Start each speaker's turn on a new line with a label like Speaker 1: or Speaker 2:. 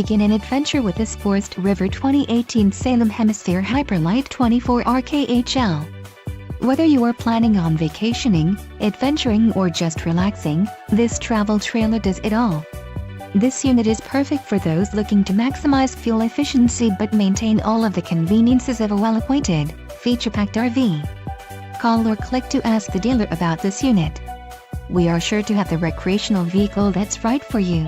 Speaker 1: Begin an adventure with this Forest River 2018 Salem Hemisphere Hyper-Lyte 24RKHL. Whether you are planning on vacationing, adventuring or just relaxing, this travel trailer does it all. This unit is perfect for those looking to maximize fuel efficiency but maintain all of the conveniences of a well-appointed, feature-packed RV. Call or click to ask the dealer about this unit. We are sure to have the recreational vehicle that's right for you.